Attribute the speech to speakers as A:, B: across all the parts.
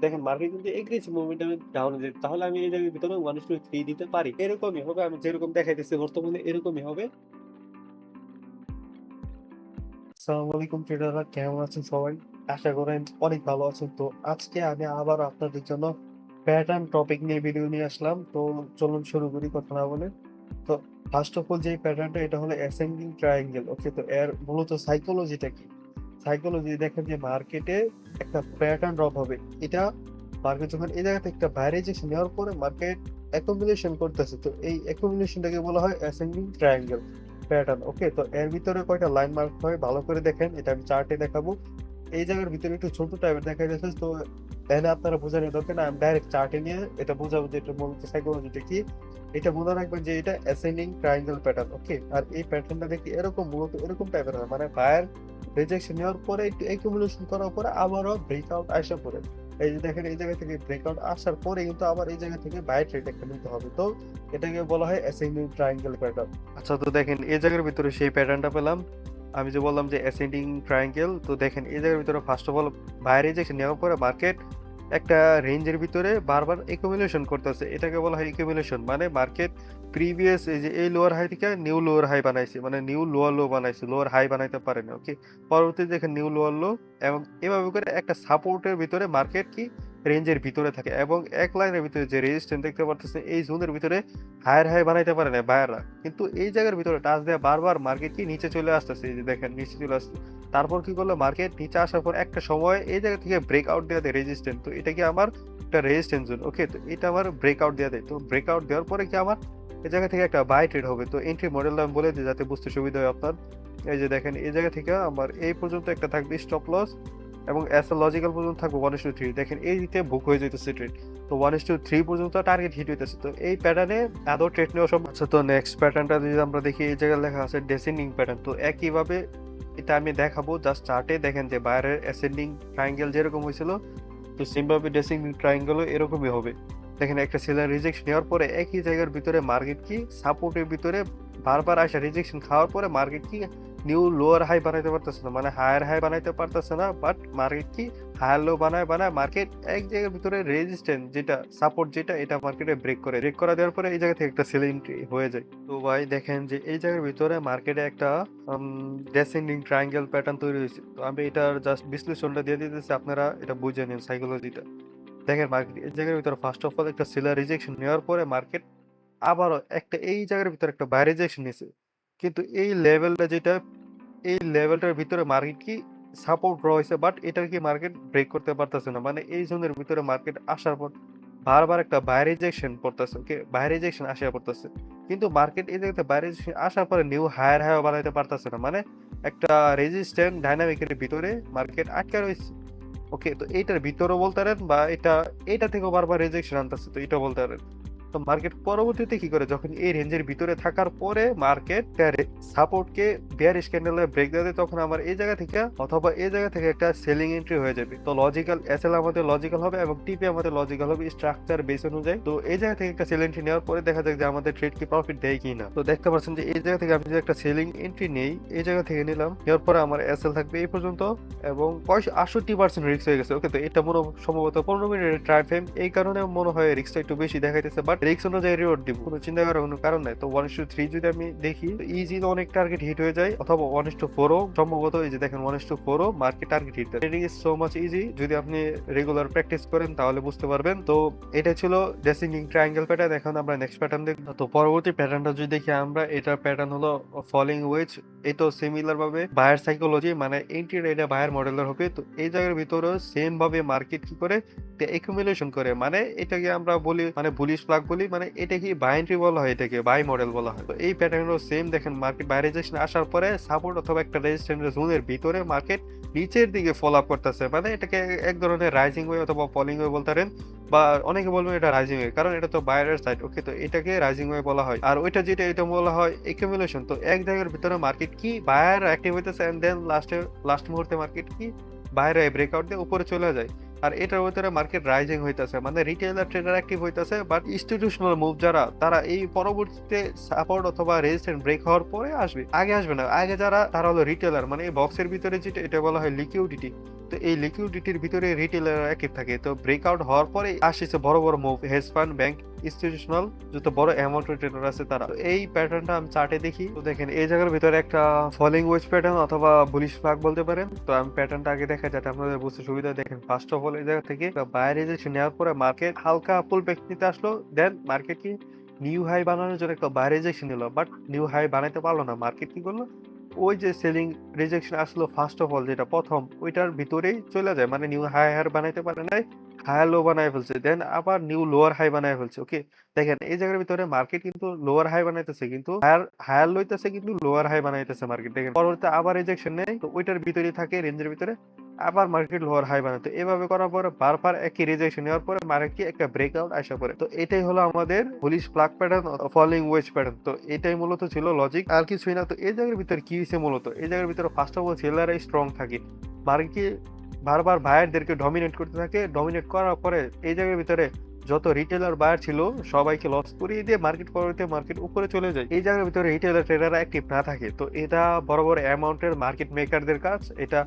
A: দেখেন মার্কেট কিন্তু aggressive মোমেন্টামে down যায়। তাহলে আমি এই জায়গার ভিতরে 1:3 দিতে পারি। এরকমই হবে। আমি যেরকম দেখাইতেছি বর্তমানে এরকমই হবে। আসসালামু আলাইকুম ট্রেডাররা, কেমন আছেন সবাই? আশা করেন অনেক ভালো আছেন। তো আজকে আমি আবার আপনাদের জন্য প্যাটার্ন টপিক নিয়ে ভিডিও নিয়ে আসলাম। তো চলুন শুরু করি কথা না বলে। তো ফার্স্ট অফ অল যে প্যাটার্নটা এটা হলো অ্যাসেন্ডিং ট্রায়াঙ্গেল। ওকে, তো এর মূলত সাইকোলজিটা কি? সাইকোলজি দেখেন যে মার্কেটে একটা প্যাটার্ন ড্রপ হবে। এটা মার্কেট যখন এই জায়গা থেকে একটা বাইরে যে নেওয়ার পরে মার্কেট অ্যাকুমুলেশন করতেছে। তো এই অ্যাকুমুলেশনটাকে বলা হয় অ্যাসেন্ডিং ট্রায়াঙ্গেল প্যাটার্ন। ওকে, তো এর ভিতরে কয়টা লাইন মার্ক হয় ভালো করে দেখেন। এটা আমি চার্টে দেখাবো। এই জায়গার ভিতরে একটু ছোট টাইপের দেখা যাচ্ছে। তো এখানে আপনারা বোঝানোর দরকার না, আমি ডাইরেক্ট চার্টে নিয়ে এটা বোঝাবো যে এটা মূলত সাইকোলজিটা কি। এটা মনে রাখবেন যে এটা অ্যাসেন্ডিং ট্রায়াঙ্গেল প্যাটার্ন। ওকে, আর এই প্যাটার্নটা দেখতে এরকম মূলত এরকম টাইপের হয়, মানে বায়ার রিজেকশন নেওয়ার পরে একটু অ্যাকুমুলেশন করার পরে আবারও ব্রেকআউট আসা পরে এই যে দেখেন এই জায়গা থেকে ব্রেকআউট আসার পরে কিন্তু আবার এই জায়গা থেকে বাই ট্রেড একটা নিতে হবে। তো এটাকে বলা হয় অ্যাসেন্ডিং ট্রায়াঙ্গেল প্যাটার্ন। আচ্ছা, তো দেখেন এই জায়গার ভিতরে সেই প্যাটার্নটা পেলাম। আমি যে বললাম যে অ্যাসেন্ডিং ট্রায়াঙ্গেল, তো দেখেন এই জায়গার ভিতরে first of all by rejection নেওয়ার পরে মার্কেট একটা রেঞ্জের ভিতরে বারবার একুমুলেশন করতেছে। এটাকে বলা হয় একুমুলেশন, মানে মার্কেট প্রিভিয়াস এই যে এই লোয়ার হাই থেকে নিউ লোয়ার হাই বানাইছে, মানে নিউ লোয়ার লো বানাইছে, লোয়ার হাই বানাইতে পারে না। ওকে, পরবর্তীতে দেখেন নিউ লোয়ার লো, এবং এভাবে করে একটা সাপোর্টের ভিতরে মার্কেট কি রেঞ্জের ভিতরে থাকে, এবং এক লাইনের ভিতরে যে রেজিস্ট্যান্স দেখতে পারতেছে এই জোনের ভিতরে হায়ার হাই বানাইতে পারে না বায়াররা, কিন্তু এই জায়গার ভিতরে টাচ দেওয়া বারবার মার্কেট কি নিচে চলে আসতেছে। এই যে দেখেন নিচে চলে আসছে। তারপর কি করলো মার্কেট নিচে আসার পর একটা সময় এই জায়গা থেকে ব্রেকআউট দেওয়া দেয় রেজিস্ট্যান্স। তো এটা কি আমার একটা রেজিস্ট্যান্স জোন। ওকে, তো এটা আমার ব্রেকআউট দেওয়া দেয়। তো ব্রেকআউট দেওয়ার পরে কি আমার এই জায়গা থেকে একটা বাই ট্রেড হবে। তো এন্ট্রি মডেলটা আমি বলে দিই যাতে বুঝতে সুবিধা হয় আপনার। এই যে দেখেন এই জায়গা থেকে আমার এই পর্যন্ত একটা থাকবে স্টপ লস, এবং এস এ লজিক্যাল পর্যন্ত থাকবে 1:3। দেখেন এই দিকে বুক হয়ে যাইতেছে ট্রেড। তো 1:3 পর্যন্ত টার্গেট হিট হইতেছে। তো এই প্যাটার্নে আদৌ ট্রেড নেওয়া সম্ভব। আচ্ছা, তো নেক্সট প্যাটার্নটা যদি আমরা দেখি এই জায়গায় লেখা আছে ডেসেন্ডিং প্যাটার্ন। তো একইভাবে এটা আমি দেখাবো জাস্ট চার্টে। দেখেন যে বাইরের অ্যাসেন্ডিং ট্রায়াঙ্গেল যেরকম হয়েছিল, তো সিম্বাবwe ডেসেন্ডিং ট্রায়াঙ্গেলও এরকমই হবে। দেখেন একটা সেলার রিজেকশন নেওয়ার পরে একই জায়গার ভিতরে মার্কেট কি সাপোর্টের ভিতরে বারবার আসা রিজেকশন খাওয়ার পরে মার্কেট কি নিউ লোয়ার হাই বানাইতে পারতেছে না, মানে হায়ার হাই বানাইতে পারতেছে না, বাট মার্কেট কি হায়ার লো বানায় বানায় মার্কেট এক জায়গার ভিতরে রেজিস্ট্যান্স যেটা সাপোর্ট যেটা এটা মার্কেটে ব্রেক করে দেওয়ার পরে এই জায়গা থেকে একটা সেল এন্ট্রি হয়ে যায়। তো ভাই দেখেন যে এই জায়গার ভিতরে মার্কেটে একটা ডেসেন্ডিং ট্রায়াঙ্গেল প্যাটার্ন তৈরি হয়েছে। তো আমি এটার জাস্ট বিশ্লেষণটা দিয়ে দিতেছি, আপনারা এটা বুঝে নিন সাইকোলজিটা। দেখেন মার্কেট এই জায়গার ভিতরে ফার্স্ট অফ অল একটা সেলার রিজেকশন নেওয়ার পরে মার্কেট আবারও একটা এই জায়গার ভিতরে একটা বাই রিজেকশন নিছে, কিন্তু এই লেভেলটা যেটা এই লেভেলটার ভিতরে মার্কেট কি সাপোর্ট রয়েছে, বাট এটার কি মার্কেট ব্রেক করতে পারতেছে না, মানে এই জোনের ভিতরে মার্কেট আসার পর বারবার একটা বাই রিজেকশন পড়তেছে। ওকে, বাই রিজেকশন আসা পড়তেছে, কিন্তু মার্কেট এই জায়গাতে বাই রিজেকশন আসার পরে নিউ হায়ার হাইও বানাইতে পারতেছে না, মানে একটা রেজিস্ট্যান্ট ডাইনামিকের ভিতরে মার্কেট আটকা রয়েছে। ওকে, তো এইটার ভিতরও বলতে পারেন, বা এটা থেকেও বারবার রিজেকশন আনতেছে, তো এটা বলতে পারেন। তো মার্কেট পরবর্তীতে কি করে যখন এই রেঞ্জের ভিতরে থাকার পরে মার্কেট সাপোর্টকে বিয়ারিশ ক্যান্ডেলে ব্রেক দেয়, তখন আমার এই জায়গা থেকে অথবা এই জায়গা থেকে একটা সেলিং এন্ট্রি হয়ে যাবে। তো লজিক্যাল এসএল আমাদের লজিক্যাল হবে এবং টিপি আমাদের লজিক্যাল হবে স্ট্রাকচার বেস অনুযায়ী। তো এই জায়গা থেকে একটা সেল এন্ট্রি নেওয়ার পরে দেখা যাক যে আমাদের ট্রেড কি প্রফিট দেয় কি না। তো দেখতে পাচ্ছেন যে এই জায়গা থেকে আমি যদি একটা সেলিং এন্ট্রি নেই, এই জায়গা থেকে নিলাম, নেওয়ার পরে আমার এসএল থাকবে এই পর্যন্ত, এবং 68% রিস্ক হয়ে গেছে। ওকে, তো এটা মনে সম্ভবত 15 মিনিটের ট্রাই টাইম, এই কারণে মনে হয় রিস্কটা একটু বেশি দেখাইতেছে, বাট রিস্ক অনুযায়ী রিওয়ার্ড দিব, কোনো চিন্তা করার কোনো কারণ নাই। তো 1:3 যদি আমি দেখি ইজি অনেক টার্গেট হিট হয়ে যায়, অথবা 1:4 সম্ভবত। এই যে দেখেন 1:4 market target hit. Trading is so much easy, যদি আপনি রেগুলার প্র্যাকটিস করেন তাহলে বুঝতে পারবেন। তো এটা ছিল ডেসেন্ডিং ট্রায়াঙ্গেল প্যাটার্ন। এখন আমরা নেক্সট প্যাটার্ন দেখব। তো পরবর্তী প্যাটার্নটা যদি দেখি আমরা, এটার প্যাটার্ন হলো ফলিং ওয়েজ। এটা সিমিলার ভাবে বায়ার সাইকোলজি, মানে এন্ট্রি এটা বায়ার মডেলের হবে। তো এই জায়গার ভিতরে সেম ভাবে মার্কেট কি করে একুমুলেশন করে, মানে এটাকে আমরা বলি মানে বুলিশ ফ্ল্যাগ বলি, মানে এটা কি বাই এন্ট্রি বলা হয়, এটাকে বাই মডেল বলা হয়। তো এই প্যাটার্নও সেম দেখেন মার্কেট বাই রেজিস্ট্রেশন আসার পরে সাপোর্ট অথবা একটা রেজিস্ট্যান্স জোনের ভিতরে মার্কেট নিচের দিকে ফলো আপ করতেছে, মানে এটাকে এক ধরনের রাইজিং ওয়ে অথবা ফলিং ওয়ে বলতে পারেন, বা অনেকে বলবেন এটা রাইজিং ওয়ে, কারণ এটা তো বায়ারের সাইড। ওকে, তো এটাকে রাইজিং ওয়ে বলা হয়। আর ওইটা যেটা এটা বলা হয় একুমুলেশন। তো এক জায়গার ভিতরে মার্কেট কি বায়ার অ্যাক্টিভ হইতেছে, এন্ড দেন লাস্ট মুহূর্তে মার্কেট কি বাইরে ব্রেকআউট দিয়ে উপরে চলে যায়। আর এটার ভিতরে মার্কেট রাইজিং হইতাছে, মানে রিটেলার ট্রেডার অ্যাক্টিভ হইতাছে, বাট ইনস্টিটিউশনাল মুভ যারা তারা এই পরবর্তীতে সাপোর্ট অথবা রেজিস্ট্যান্স ব্রেক হওয়ার পরে আসবে, আগে আসবে না। আগে যারা তারা হলো রিটেলার, মানে এই বক্সের ভিতরে যেটা এটা বলা হয় লিকুইডিটি। তো এই লিকুইডিটির ভিতরে রিটেলার অ্যাক্টিভ থাকে। তো ব্রেকআউট হওয়ার পরে আসছে বড় বড় move, hedge fund, bank, institutional যত বড় অ্যামাউন্ট ট্রেডার আছে তারা। তো এই প্যাটার্নটা আমি চার্টে দেখি। তো দেখেন এই জায়গার ভিতরে একটা ফলিং ওয়েজ প্যাটার্ন অথবা বুলিশ ফ্ল্যাগ বলতে পারেন। তো আমি প্যাটার্নটা আগে দেখা যাতে আপনাদের বুঝতে সুবিধা। দেখেন ফার্স্ট অফ অল এই জায়গা থেকে বায়ার রিজেকশন নেওয়ার পরে মার্কেট হালকা পুল ব্যাক নিতে আসলো, দেন মার্কেট কি নিউ হাই বানানোর জন্য একটা বায়ার রিজেকশন নিল, বাট নিউ হাই বানাইতে পারলো না। মার্কেট কি করলো, ওই যে সেলিং রিজেকশন আসলো ফার্স্ট অফ অল যেটা প্রথম, ওইটার ভিতরেই চলে যায়, মানে নিউ হাই হার বানাইতে পারে নাই, হায়ার লো বানায় ফেলছে, দেন আবার নিউ লোয়ার হাই বানায় ফেলছে। ওকে, দেখেন এই জায়গার ভিতরে মার্কেট কিন্তু লোয়ার হাই বানাইতেছে, কিন্তু হায়ার হায়ার লইতেছে, কিন্তু লোয়ার হাই বানাইতেছে মার্কেট। দেখেন পরবর্তীতে আবার রিজেকশন নেই, তো ওইটার ভিতরেই থাকে রেঞ্জের ভিতরে, আবার মার্কেট লোয়ার হাই বানাতো। এভাবে করার পরে বারবার একই রিজেকশন নেওয়ার পরে মার্কেট একটা ব্রেকআউট আসা পড়ে। তো এটাই হলো আমাদের bullish flag pattern, falling wedge pattern. তো এটাই মূলত ছিল লজিক, আর কিছুই না। তো এই জায়গার ভিতরে কি হয়েছে মূলত, এই জায়গার ভিতরে ফার্স্ট অফ অল সেলাররাই স্ট্রং থাকে, মার্কেট বারবার বায়ারদেরকে ডমিনেট করতে থাকে। ডমিনেট করার পরে এই জায়গার ভিতরে যত রিটেলার বায়ার ছিল সবাইকে লস করিয়ে দিয়ে মার্কেট পরবর্তী মার্কেট উপরে চলে যায়। এই জায়গার ভিতরে রিটেলার ট্রেডাররা অ্যাক্টিভ না থাকে। তো এটা বড় বড় অ্যামাউন্টের মার্কেট মেকারদের কাজ, এটা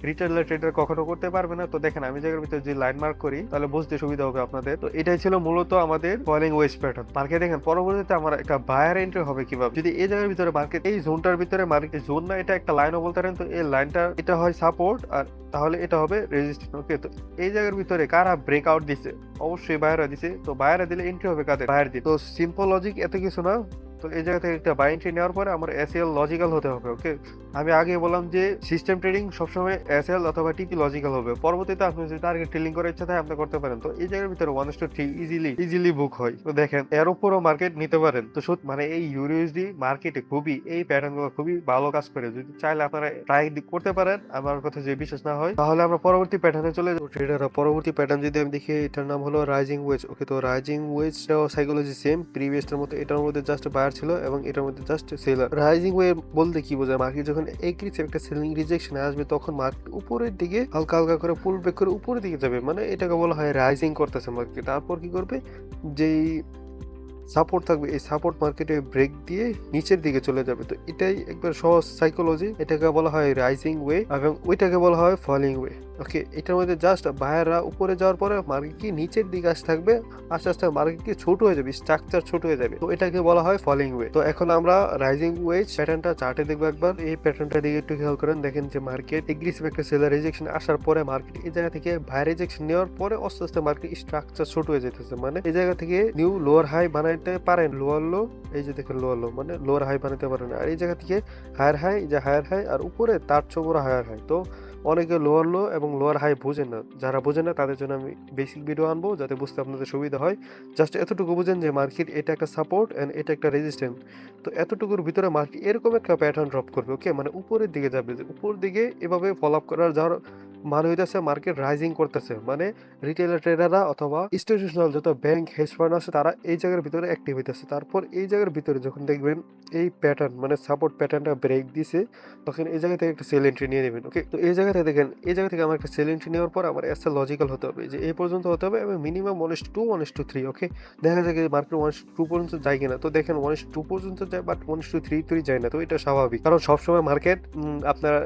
A: রিটেলার ট্রেডার কখনো করতে পারবে না। তো দেখেন আমি জায়গার ভিতরে যে লাইন মার্ক করি তাহলে বুঝতে সুবিধা হবে আপনাদের। তো এটাই ছিল মূলত আমাদের ফলিং ওয়েজ প্যাটার্ন। মার্কেট দেখেন পরবর্তীতে আমার একটা বায়ার এন্ট্রি হবে কিভাবে, যদি এই জায়গার ভিতরে মার্কেট এই জোনটার ভিতরে, মার্কেট জোন না, এটা একটা লাইনও বলতে পারেন। তো এই লাইনটা এটা হয় সাপোর্ট, আর তাহলে এটা হবে রেজিস্ট্যান্স। ওকে, তো এই জায়গার ভিতরে কারা ব্রেকআউট দিছে, অবশ্যই বায়াররা দিছে। তো বায়াররা দিলে এন্ট্রি হবে কাদের, বায়ার দিয়ে। তো সিম্পল লজিক, এত কিছু না। তো এই জায়গা থেকে একটা বাই এন্ট্রি নেওয়ার পরে আমার এসএল লজিক্যাল হতে হবে। ওকে, আমি আগে বললাম যে সিস্টেম ট্রেডিং সবসময় এসএল অথবা টিপি লজিক্যাল হবে। পরবর্তীতে আপনি যদি টার্গেট ট্রেডিং করার ইচ্ছা থাকে আপনি করতে পারেন। তো এই জায়গার ভিতরে 1:3 ইজিলি বুক হয়। তো দেখেন এর উপরও মার্কেট নিতে পারেন। তো মানে এই ইউএসডি মার্কেটে খুবই এই প্যাটার্ন গুলো খুবই ভালো কাজ করে। যদি চাইলে আপনারা ট্রাই করতে পারেন, আমার কথা যদি বিশ্বাস না হয় তাহলে আমরা পরবর্তী প্যাটার্নে চলে যাবো। ট্রেডাররা পরবর্তী প্যাটার্ন যদি আমি দেখি, এটার নাম হলো রাইজিং ওয়েজ। ওকে, তো রাইজিং ওয়েজটাও সাইকোলজি সেম প্রিভিয়াসটার মতো। এটার মধ্যে জাস্ট বায়ার ছিল এবং এটার মধ্যে জাস্ট সেলার। রাইজিং ওয়ে বলতে কি বোঝায়, মার্কেট যখন একটা সেলিং রিজেকশন আসবে তখন মার্কেট উপরের দিকে হালকা হালকা করে পুল ব্যাক করে উপরের দিকে যাবে, মানে এটাকে বলা হয় রাইজিং করতেছে মার্কেট। তারপর কি করবে, যেই সাপোর্ট থাকবে এই সাপোর্ট মার্কেটে ব্রেক দিয়ে নিচের দিকে চলে যাবে। তো এটাই একবার সহজ সাইকোলজি, এটাকে বলা হয় রাইজিং ওয়ে এবং ওইটাকে বলা হয় ফলিং ওয়ে। ওকে, এটার মধ্যে জাস্ট বায়াররা উপরে যাওয়ার পরে মার্কেট কি নিচের দিকে আসতে থাকবে, আস্তে আস্তে মার্কেট কি ছোট হয়ে যাবে, স্ট্রাকচার ছোট হয়ে যাবে। তো এটাকে বলা হয় ফলিং ওয়ে। তো এখন আমরা রাইজিং ওয়েজ প্যাটার্নটা চার্টে দেখবো একবার। এই প্যাটার্নটা দিকে একটু খেয়াল করেন। দেখেন যে মার্কেট এগ্রেসিভ একটা সেলার রিজেকশন আসার পরে মার্কেট এই জায়গা থেকে বায়ার রিজেকশন নেওয়ার পরে আস্তে আস্তে মার্কেট স্ট্রাকচার ছোট হয়ে যেতেছে, মানে এই জায়গা থেকে নিউ লোয়ার হাই বানাইতে পারেন। লোয়ার লো, এই যে দেখেন লোয়ার লো মানে লোয়ার হাই বানাতে পারে না। আর এই জায়গা থেকে হায়ার হাই, যে হায়ার হাই আর উপরে তার চেয়ে বড় হায়ার হাই। তো অনেকে লোয়ার লো এবং লোয়ার হাই বোঝেন না, যারা বোঝেন না তাদের জন্য আমি বেসিক ভিডিও আনবো যাতে বুঝতে আপনাদের সুবিধা হয়। জাস্ট এতটুকু বুঝেন যে মার্কেট এটা একটা সাপোর্ট এন্ড এটা একটা রেজিস্ট্যান্স। তো এতটুকুর ভিতরে মার্কেট এরকম একটা প্যাটার্ন ড্রপ করবে। ওকে, মানে উপরের দিকে যাবে, উপর দিকে এভাবে ফলো আপ করার যাওয়ার মানে হইতেছে মার্কেট রাইজিং করতেছে, মানে রিটেলার ট্রেডাররা অথবা ইনস্টিটিউশনাল যত ব্যাংক হেজ ফান্ড আছে তারা এই জায়গার ভিতরে অ্যাক্টিভ হইতেছে। তারপর এই জায়গার ভিতরে যখন দেখবেন এই প্যাটার্ন মানে সাপোর্ট প্যাটার্নটা ব্রেক দিছে, তখন এই জায়গা থেকে একটা সেল এন্ট্রি নিয়ে নেবেন। ওকে, তো এই জায়গা থেকে দেখেন এই জায়গা থেকে আমার একটা সেল এন্ট্রি নেওয়ার পর আমার এসএল লজিক্যাল হতে হবে, যে এই পর্যন্ত হতে হবে এবং মিনিমাম 1:2 1:3। ওকে, দেখা যায় মার্কেট 1:2 পর্যন্ত যায় কিনা। তো দেখেন 1:2 পর্যন্ত যায়, বাট 1:3 যায় না। তো এটা স্বাভাবিক, কারণ সবসময় মার্কেট আপনার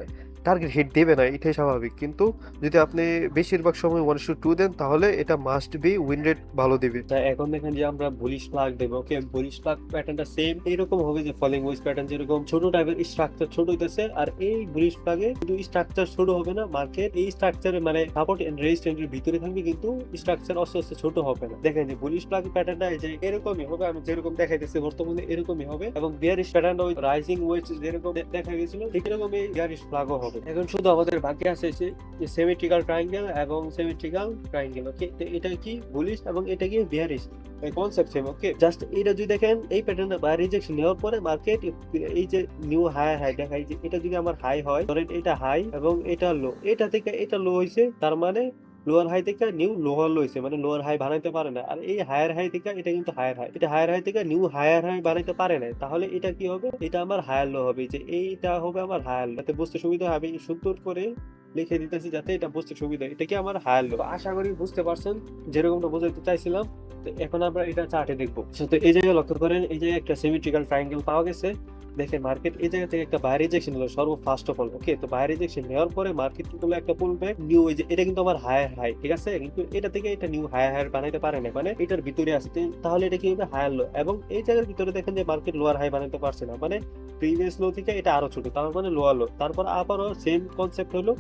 A: টার্গেট হিট দেবে না, এটাই স্বাভাবিক। কিন্তু যদি আপনি বেশিরভাগ সময় 1:2 দেন তাহলে এটা মাস্ট বি উইন রেট ভালো দিবে। এখন দেখেন যে আমরা বুলিশ ফ্ল্যাগ দেব। ওকে, বুলিশ ফ্ল্যাগ প্যাটার্নটা সেম এরকম হবে, যে ফলিং ওয়েজ প্যাটার্ন যেরকম ছোট টাইপের স্ট্রাকচার ছোট হইতেছে, আর এই বুলিশ ফ্ল্যাগে শুধু স্ট্রাকচার ছোট হবে না, মার্কেট এই স্ট্রাকচারে মানে সাপোর্ট এন্ড রেজিস্ট্যান্সের ভিতরে থাকবে, কিন্তু স্ট্রাকচার আস্তে আস্তে ছোট হবে না। দেখেন যে বুলিশ ফ্ল্যাগ প্যাটার্নটা এই যে এরকমই হবে, আমি যেরকম দেখাইতেছি বর্তমানে এরকমই হবে, এবং বিয়ারিশ প্যাটার্নটা ওই রাইজিং ওয়েজ যেরকম দেখা গেছিল ঠিক এরকম এই বিয়ারিশ ফ্ল্যাগও হবে। এখন শুধু আমাদের বাকি আছে সিমেট্রিক্যাল ট্রায়াঙ্গেল এবং সিমেট্রিক্যাল ট্রায়াঙ্গেল। ওকে, তো এটা কি বুলিশ এবং এটা কি বিয়ারিশ, কনসেপ্ট সেম। ওকে, জাস্ট এটা যদি দেখেন এই প্যাটার্নে বাই রিজেকশন নেওয়ার পরে মার্কেট এই যে নিউ হাই হাই দেখাই, যে এটা যদি আমার হাই হয়, ধরেন এটা হাই এবং এটা লো, এটা থেকে এটা লো হইছে, তার মানে লোয়ার হাই থেকে নিউ লোয়ার লো হইছে, মানে লোয়ার হাই বানাইতে পারে না। আর এই হায়ার হাই থেকে এটা কিন্তু হায়ার হাই, এটা হায়ার হাই থেকে নিউ হায়ার হাই বানাইতে পারে না, তাহলে এটা কি হবে, এটা আমার হায়ার লো হবে, যে এইটা হবে আমার হায়ার লো। যাতে বুঝতে সুবিধা হবে সুন্দর করে লিখে দিতেছি যাতে এটা বুঝতে সুবিধা, এটা কি আমার হায়ার লো। আশা করি বুঝতে পারছেন যেরকমটা বোঝাতে চাইছিলাম। তো এখন আমরা এটা চার্টে দেখবো। তো এই জায়গায় লক্ষ্য করেন, এই জায়গায় একটা সিমেট্রিক্যাল ট্রায়াঙ্গেল পাওয়া গেছে। দেখেন মার্কেট এই জায়গা থেকে একটা বাই রিজেকশন হলো সর্ব ফার্স্ট অফ অল। ওকে, তো বাই রিজেকশন নেওয়ার পরে মার্কেট কি করলো, একটা পুল ব্যাক নিউ, এই যে এটা কিন্তু আমার হায়ার হাই, ঠিক আছে, কিন্তু এটা থেকে এটা নিউ হায়ার বানাইতে পারে না, মানে এটার ভিতরে আছে, তাহলে এটা কি হবে, হায়ার লো। এবং এই জায়গার ভিতরে দেখেন যে মার্কেট লোয়ার হাই বানাইতে পারছে না, মানে প্রিভিয়াস লো থেকে এটা আরো ছোট, তার মানে লোয়ার লো। তারপর আবারও সেম কনসেপ্ট হলো,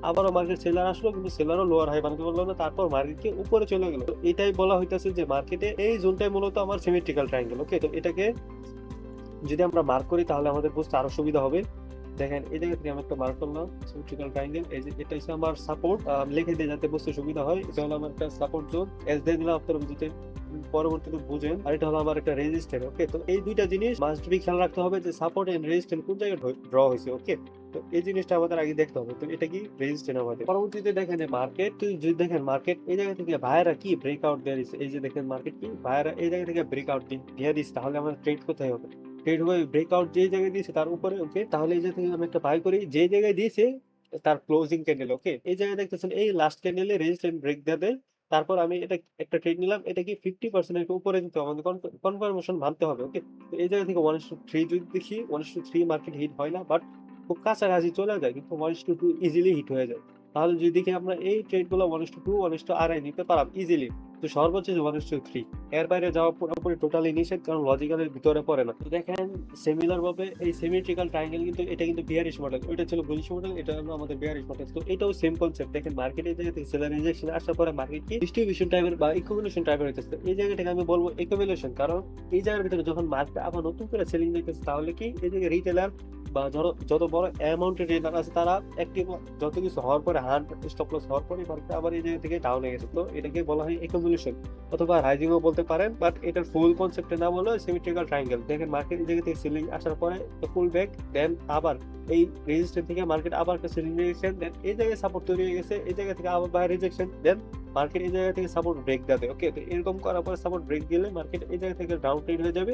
A: আবারও মার্কেট সেলার আসলো, কিন্তু সেলারও লোয়ার হাই বানাতে পারলো না, তারপর মার্কেটকে উপরে চলে গেল। এটাই বলা হইতাছে যে মার্কেটে এই জোনটাই মূলত আমার সিমেট্রিক্যাল ট্রায়াঙ্গেল। ওকে, তো এটাকে যদি আমরা মার্ক করি তাহলে আমাদের বুঝতে আরো সুবিধা হবে। দেখেন এই জায়গা থেকে আমি একটা মার্ক করলাম সিমেট্রিক্যাল ট্রায়াঙ্গেল, এই যে এটা হচ্ছে আমার সাপোর্ট, লিখে দিয়ে যাতে বুঝতে সুবিধা হয়। এটা হলো আমার একটা সাপোর্ট জোন, এস দিয়ে দিলাম, আপনারা বুঝতে পরবর্তীতে বুঝেন। আর এটা হলো আমার একটা রেজিস্ট্যান্স। ওকে, তো এই দুইটা জিনিস মাস্ট বি খেয়াল রাখতে হবে যে সাপোর্ট এন্ড রেজিস্ট্যান্স কোন জায়গায় ড্র হয়েছে। ওকে, তো এই জিনিসটা আমাদের আগে দেখতে হবে। তো এটা কি রেজিস্ট্যান্স আমাদের। পরবর্তীতে দেখেন যে মার্কেট, যদি দেখেন মার্কেট এই জায়গা থেকে ভাইরা কি ব্রেকআউট দিয়ে দিচ্ছে, এই যে দেখেন মার্কেট কি ভাইরা এই জায়গা থেকে ব্রেকআউট দিয়ে দিচ্ছে, তাহলে আমার ট্রেড কোথায় হবে, ট্রেড হবে ব্রেকআউট যে জায়গায় দিয়েছে তার উপরে। ওকে, তাহলে এই জায়গা থেকে আমি একটা বাই করি যে জায়গায় দিয়েছে তার ক্লোজিং ক্যান্ডেল। ওকে, এই জায়গায় দেখতেছেন এই লাস্ট ক্যান্ডেলে রেজিস্ট্যান্স ব্রেক দিয়ে দেয়, তারপর আমি এটা একটা ট্রেড নিলাম, এটা কি 50% এর উপরে দিতে হবে, আমাদের কনফার্মেশন মানতে হবে। ওকে, তো এই জায়গা থেকে 1:3 যদি দেখি, 1:3 মার্কেট হিট হয় না, বাট খুব কাছাকাছি চলে যায়, কিন্তু 1:2 ইজিলি হিট হয়ে যায়। তাহলে যদি দেখি আমরা এই ট্রেড গুলো 1:2 1:2.5 নিতে পারলাম ইজিলি, তো সর্বোচ্চ 1:3, এর বাইরে যাওয়া পুরোপুরি টোটালি নিষেধ, কারণ লজিক্যালের ভিতরে পড়ে না। তো দেখেন সিমিলার ভাবে এই সিমেট্রিক্যাল ট্রায়াঙ্গেল, কিন্তু এটা কিন্তু বিয়ারিশ মডেল, ওইটা ছিল বুলিশ মডেল, এটা হলো আমাদের বিয়ারিশ মডেল। তো এটাও সেম কনসেপ্ট। দেখেন মার্কেটে এই জায়গা থেকে সেলার রিজেকশন আসার পরে মার্কেট কি ডিস্ট্রিবিউশন টাইপের বা একুমুলেশন টাইপের হইতেছে। এই জায়গাটাকে আমি বলবো একুমুলেশন, কারণ এই জায়গার ভিতরে যখন মার্কেট আবার নতুন করে সেলিং দিতেছে, তাহলে কি এই জায়গায় রিটেলার বা ধরো যত বড় অ্যামাউন্টের ট্রেডার আছে তারা অ্যাক্টিভ, যত কিছু হওয়ার পরে হান্ড স্টপ লস হওয়ার পরে মার্কেট আবার এই জায়গা থেকে ডাউন হয়ে গেছে। তো এটাকে বলা হয় একুমুলেশন অথবা রাইজিংও বলতে পারেন, বাট এটার ফুল কনসেপ্টের নাম হলো সিমেট্রিক্যাল ট্রায়াঙ্গেল। দেখেন মার্কেট এই জায়গা থেকে সেলিং আসার পরে ফুল ব্যাক, দেন আবার এই রেজিস্ট্যান্স থেকে মার্কেট আবার একটা সেলিং রিজেকশন, দেন এই জায়গায় সাপোর্ট তৈরি হয়ে গেছে, এই জায়গা থেকে আবার বাই রিজেকশন, দেন মার্কেট এই জায়গা থেকে সাপোর্ট ব্রেক দেবে। ওকে, তো এরকম করার পরে সাপোর্ট ব্রেক দিলে মার্কেট এই জায়গা থেকে ডাউন ট্রেড হয়ে যাবে।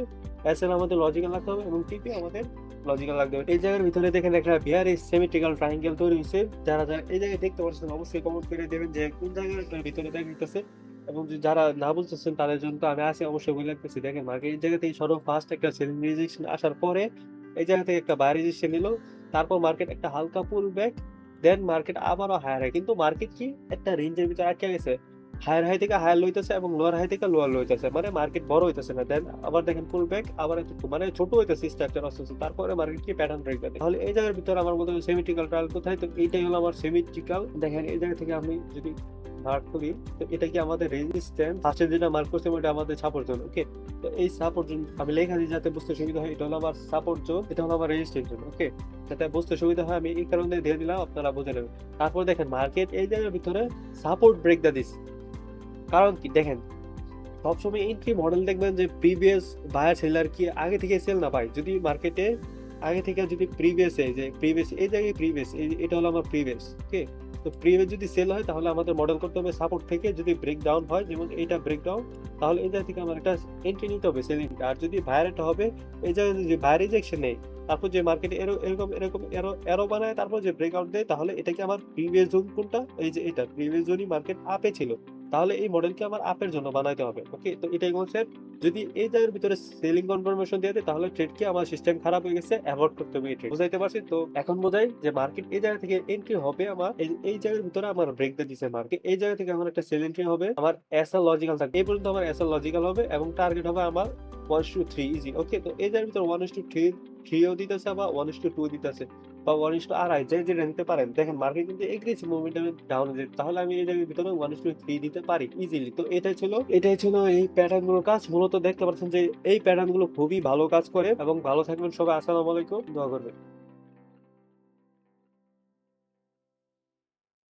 A: এসএল আমাদের লজিক্যাল রাখতে হবে এবং টিপি আমাদের লজিক্যাল রাখতে হবে। এই জায়গার ভিতরে দেখেন একটা বিহারি সিমেট্রিক্যাল ট্রায়াঙ্গেল তৈরি হয়েছে। যারা যারা এই জায়গায় দেখতে পাচ্ছেন অবশ্যই কমেন্ট করে দেবেন যে কোন জায়গাটার ভিতরে দেখাইতেছে, এবং যারা না বুঝতেছেন তাদের জন্য তো আমি আছি অবশ্যই বলে রাখতেছি। দেখেন মার্কেট এই জায়গা থেকে সর্ব ফার্স্ট একটা সেলিং রিজেকশন আসার পরে এই জায়গা থেকে একটা বাই রিজেকশন নিল, তারপর মার্কেট একটা হালকা পুল ব্যাক, দেন মার্কেট আবারও হায়ার হয়, কিন্তু মার্কেট কি একটা রেঞ্জের ভিতরে আটকে গেছে, হায়ার হাই থেকে হায়ার লইতেছে এবং লোয়ার হাই থেকে লোয়ার লইতেছে, মানে মার্কেট বড় হইতেছে না। দেন আবার দেখেন পুল ব্যাক, আবার একটু মানে ছোট হইতেছে স্ট্রাকচার আস্তে আস্তে, তারপরে মার্কেট কি প্যাটার্ন ব্রেক দেয়। তাহলে এই জায়গার ভিতরে আমার মধ্যে সিমেট্রিক্যাল ট্রায়াল কোথায়, তো এইটাই হলো আমার সিমেট্রিক্যাল। দেখেন এই জায়গা থেকে আমি যদি মার্ক করি, তো এটা কি আমাদের রেজিস্ট্যান্স, ফার্স্টে যেটা মার্ক করছে ওটা আমাদের সাপোর্ট জোন। ওকে, তো এই সাপোর্ট জোন আমি লেখা দিই যাতে বুঝতে সুবিধা হয়, এটা হলো আমার সাপোর্ট জোন, এটা হলো আমার রেজিস্ট্যান্স জোন। ওকে, যাতে বুঝতে সুবিধা হয় আমি এই কারণে দিয়ে দিলাম, আপনারা বুঝে নেবেন। তারপর দেখেন মার্কেট এই জায়গার ভিতরে সাপোর্ট ব্রেক দা দিস, কারণ কি দেখেন সবসময় এন্ট্রি মডেল দেখবেন যে প্রিভিয়াস বায়ার সেলার কি আগে থেকে সেল না পায়, যদি মার্কেটে আগে থেকে যদি প্রিভিয়াস এই জায়গায় প্রিভিয়াস, এটা হলো আমার প্রিভিয়াস। ওকে, তো প্রিভিয়াস যদি সেল হয় তাহলে আমাদের মডেল করতে হবে সাপোর্ট থেকে, যদি ব্রেক ডাউন হয় যেমন এইটা ব্রেক ডাউন, তাহলে এই জায়গা থেকে আমার একটা এন্ট্রি নিতে হবে সেলিং। আর যদি বায়ার একটা হবে এই জায়গায় যদি বায়ার রিজেকশন নেই, তারপর যে মার্কেটে এরকম এরকম এরো বানায়, তারপর যে ব্রেকআউট দেয়, তাহলে এটাকে আমার প্রিভিয়াস জোন কোনটা, এই যে এটা প্রিভিয়াস জোনই মার্কেট আপে ছিল, তাহলে এই মডেলকে আমার আপের জন্য বানাইতে হবে। ওকে, তো এটাই কনসেপ্ট। যদি এই জায়গার ভিতরে সেলিং কনফার্মেশন দিয়ে দেয় তাহলে ট্রেডকে আমার সিস্টেম খারাপ হয়ে গেছে, অ্যাভয়েড করতে হবে এই ট্রেড। বুঝাইতে পারছি? তো এখন বোঝাই যে মার্কেট এই জায়গা থেকে এন্ট্রি হবে আমার এই জায়গার ভিতরে আমার ব্রেক দিয়ে দিছে মার্কেট, এই জায়গা থেকে আমার একটা সেল এন্ট্রি হবে, আমার এসএল লজিক্যাল থাকবে, এই পর্যন্ত আমার এসএল লজিক্যাল হবে এবং টার্গেট হবে আমার 1:3 ইজি। ওকে, তো এই জায়গার ভিতরে 1:3 দিতেছে, আবার 1:2 দিতেছে, বা 1:2.5 যে যেটা নিতে পারেন। দেখেন মার্কেট কিন্তু এগ্রেসিভ মোমেন্টামে ডাউন যায়, তাহলে আমি এই জায়গার ভিতরে 1:3 দিতে পারি ইজিলি। তো এটাই ছিল এই প্যাটার্ন গুলোর কাজ। মূলত দেখতে পাচ্ছেন যে এই প্যাটার্ন গুলো খুবই ভালো কাজ করে, এবং ভালো থাকবেন সবাই। আসসালামু আলাইকুম, দোয়া করবেন।